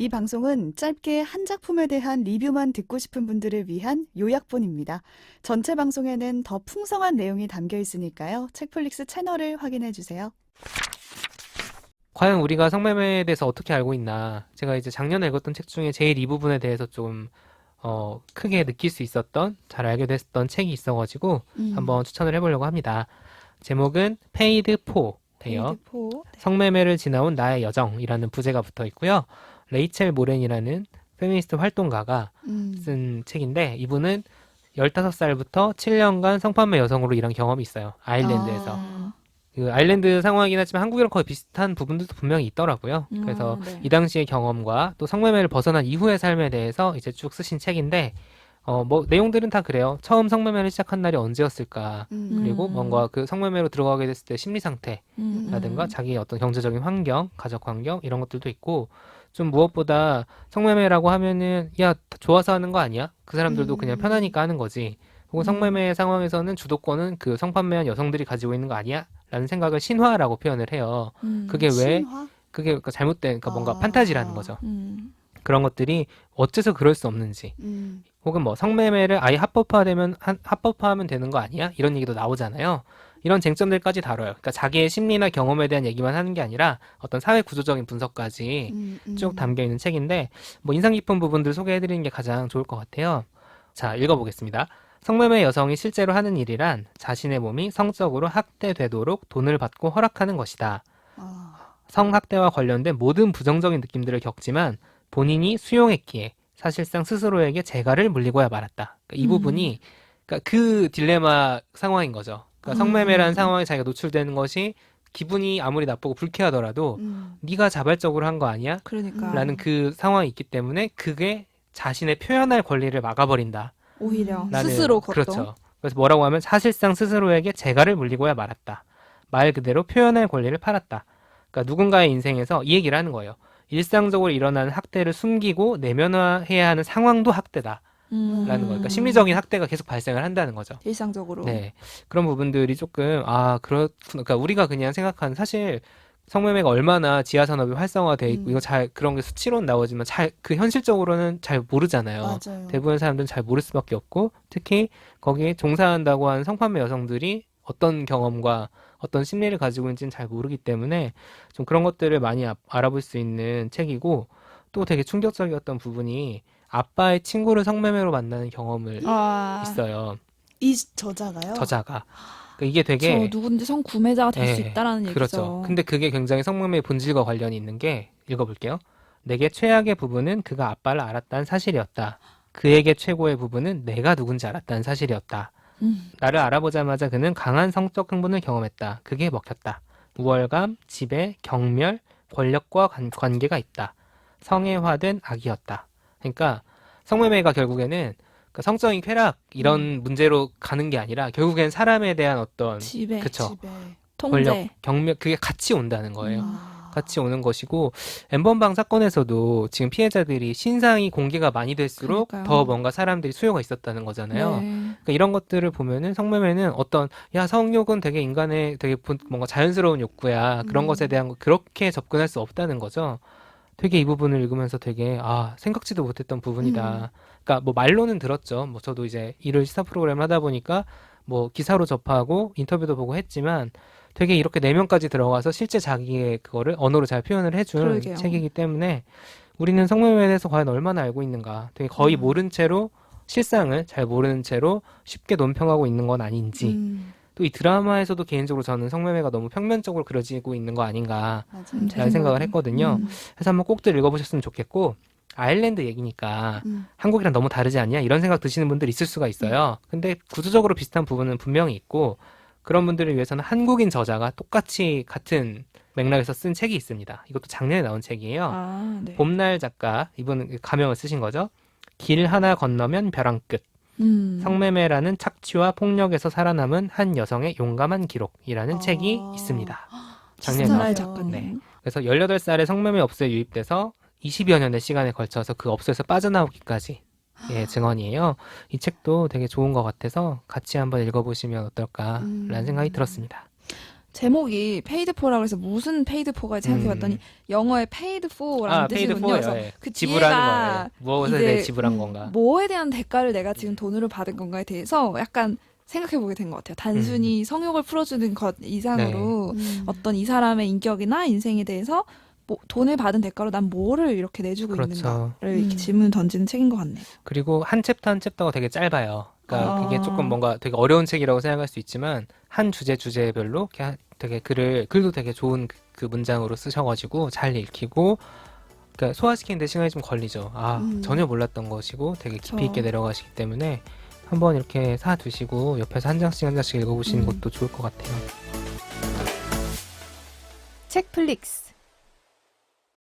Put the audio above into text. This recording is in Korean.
이 방송은 짧게 한 작품에 대한 리뷰만 듣고 싶은 분들을 위한 요약본입니다. 전체 방송에는 더 풍성한 내용이 담겨 있으니까요. 책플릭스 채널을 확인해 주세요. 과연 우리가 성매매에 대해서 어떻게 알고 있나? 제가 이제 작년에 읽었던 책 중에 제일 이 부분에 대해서 좀 크게 느낄 수 있었던, 잘 알게 됐던 책이 있어가지고 한번 추천을 해보려고 합니다. 제목은 Paid For예요. 성매매를 지나온 나의 여정이라는 부제가 붙어 있고요. 레이첼 모렌이라는 페미니스트 활동가가 쓴 책인데, 이분은 15살부터 7년간 성판매 여성으로 일한 경험이 있어요. 아일랜드에서. 그 아일랜드 상황이긴 하지만 한국이랑 거의 비슷한 부분들도 분명히 있더라고요. 그래서 네. 이 당시의 경험과 또 성매매를 벗어난 이후의 삶에 대해서 이제 쭉 쓰신 책인데, 뭐 내용들은 다 그래요. 처음 성매매를 시작한 날이 언제였을까? 그리고 뭔가 그 성매매로 들어가게 됐을 때 심리 상태라든가 자기의 어떤 경제적인 환경, 가족 환경 이런 것들도 있고, 좀 무엇보다 성매매라고 하면은 야, 좋아서 하는 거 아니야? 그 사람들도 그냥 편하니까 하는 거지. 혹은 성매매 상황에서는 주도권은 그 성판매한 여성들이 가지고 있는 거 아니야? 라는 생각을 신화라고 표현을 해요. 그게 왜? 신화? 그게 그러니까 잘못된, 그러니까 뭔가 판타지라는 거죠. 음. 그런 것들이 어째서 그럴 수 없는지. 혹은 뭐 성매매를 아예 합법화하면 되는 거 아니야? 이런 얘기도 나오잖아요. 이런 쟁점들까지 다뤄요. 그러니까 자기의 심리나 경험에 대한 얘기만 하는 게 아니라 어떤 사회 구조적인 분석까지 쭉 담겨 있는 책인데, 뭐 인상 깊은 부분들 소개해드리는 게 가장 좋을 것 같아요. 자, 읽어보겠습니다. 성매매 여성이 실제로 하는 일이란 자신의 몸이 성적으로 학대되도록 돈을 받고 허락하는 것이다. 성학대와 관련된 모든 부정적인 느낌들을 겪지만 본인이 수용했기에 사실상 스스로에게 재갈을 물리고야 말았다. 그러니까 이 부분이, 그러니까 그 딜레마 상황인 거죠. 그러니까 성매매라는 상황에 자기가 노출되는 것이 기분이 아무리 나쁘고 불쾌하더라도 네가 자발적으로 한 거 아니야? 그러니까 라는 그 상황이 있기 때문에 그게 자신의 표현할 권리를 막아버린다. 오히려 라는, 스스로 그것도 그렇죠. 그래서 뭐라고 하면 사실상 스스로에게 재갈을 물리고야 말았다. 말 그대로 표현할 권리를 팔았다. 그러니까 누군가의 인생에서 이 얘기를 하는 거예요. 일상적으로 일어나는 학대를 숨기고 내면화해야 하는 상황도 학대다. 라는 거예요. 그러니까 심리적인 학대가 계속 발생을 한다는 거죠. 일상적으로. 네. 그런 부분들이 조금, 그렇구나. 그러니까 우리가 그냥 생각하는, 사실 성매매가 얼마나 지하 산업이 활성화돼 있고, 이거 잘, 그런 게 수치로는 나오지만 그 현실적으로는 잘 모르잖아요. 맞아요. 대부분 사람들은 잘 모를 수밖에 없고, 특히 거기에 종사한다고 하는 성판매 여성들이 어떤 경험과 어떤 심리를 가지고 있는지는 잘 모르기 때문에 좀 그런 것들을 많이 알아볼 수 있는 책이고, 또 되게 충격적이었던 부분이 아빠의 친구를 성매매로 만나는 경험을 있어요. 이 저자가요? 저자가. 그러니까 이게 저 되게, 누군지 성 구매자가 될 수 예, 있다라는 얘기죠. 그렇죠. 근데 그게 굉장히 성매매의 본질과 관련이 있는 게, 읽어볼게요. 내게 최악의 부분은 그가 아빠를 알았다는 사실이었다. 그에게 최고의 부분은 내가 누군지 알았다는 사실이었다. 나를 알아보자마자 그는 강한 성적 흥분을 경험했다. 그게 먹혔다. 우월감, 지배, 경멸, 권력과 관계가 있다. 성애화된 악이었다. 그러니까 성매매가 결국에는 그 성적인 쾌락 이런 문제로 가는 게 아니라 결국엔 사람에 대한 어떤, 지배, 그쵸, 집에. 권력, 통제. 경멸, 그게 같이 온다는 거예요. 아. 같이 오는 것이고, 엠번방 사건에서도 지금 피해자들이 신상이 공개가 많이 될수록 그러니까요. 더 뭔가 사람들이 수요가 있었다는 거잖아요. 네. 그러니까 이런 것들을 보면은 성매매는 어떤, 야, 성욕은 되게 인간의 되게 뭔가 자연스러운 욕구야. 그런 것에 대한 그렇게 접근할 수 없다는 거죠. 되게 이 부분을 읽으면서 되게, 생각지도 못했던 부분이다. 그러니까 뭐 말로는 들었죠. 뭐 저도 이제 일을 시사 프로그램 하다 보니까 뭐 기사로 접하고 인터뷰도 보고 했지만, 되게 이렇게 내면까지 들어가서 실제 자기의 그거를 언어로 잘 표현을 해준 그러게요. 책이기 때문에 우리는 성매매에 대해서 과연 얼마나 알고 있는가, 되게 거의 모른 채로, 실상을 잘 모르는 채로 쉽게 논평하고 있는 건 아닌지, 또 이 드라마에서도 개인적으로 저는 성매매가 너무 평면적으로 그려지고 있는 거 아닌가 맞아요. 제 라는 생각을 생각에도. 했거든요. 그래서 한번 꼭들 읽어보셨으면 좋겠고, 아일랜드 얘기니까 한국이랑 너무 다르지 않냐 이런 생각 드시는 분들 있을 수가 있어요. 근데 구조적으로 비슷한 부분은 분명히 있고, 그런 분들을 위해서는 한국인 저자가 똑같이 같은 맥락에서 쓴 책이 있습니다. 이것도 작년에 나온 책이에요. 네. 봄날 작가, 이분은 가명을 쓰신 거죠. 길 하나 건너면 벼랑 끝. 성매매라는 착취와 폭력에서 살아남은 한 여성의 용감한 기록이라는 책이 있습니다. 작년에 비슷하네요. 나왔어요. 스타일 작가님. 네. 그래서 18살에 성매매 업소에 유입돼서 20여 년의 시간에 걸쳐서 그 업소에서 빠져나오기까지 증언이에요. 이 책도 되게 좋은 것 같아서 같이 한번 읽어보시면 어떨까라는 생각이 들었습니다. 제목이 paid for라고 해서 무슨 paid for가 생각해봤더니 영어의 paid for라는 페이드 뜻이군요. 그래서 포예요. 예. 그 지불하는 뒤에가 거예요. 무엇에 이제, 대해 지불한 건가. 뭐에 대한 대가를 내가 지금 돈으로 받은 건가에 대해서 약간 생각해보게 된 것 같아요. 단순히 성욕을 풀어주는 것 이상으로 어떤 이 사람의 인격이나 인생에 대해서 뭐 돈을 받은 대가로 난 뭐를 이렇게 내주고 그렇죠. 있는가를 이렇게 질문을 던지는 책인 것 같네요. 그리고 한 챕터 한 챕터가 되게 짧아요. 그러니까 아. 이게 조금 뭔가 되게 어려운 책이라고 생각할 수 있지만 한 주제별로 이렇게 되게 글도 되게 좋은 그 문장으로 쓰셔가지고 잘 읽히고 그러니까 소화시키는데 시간이 좀 걸리죠. 전혀 몰랐던 것이고 되게 깊이 있게 내려가시기 때문에 한번 이렇게 사두시고 옆에서 한 장씩 한 장씩 읽어보시는 것도 좋을 것 같아요. 책플릭스.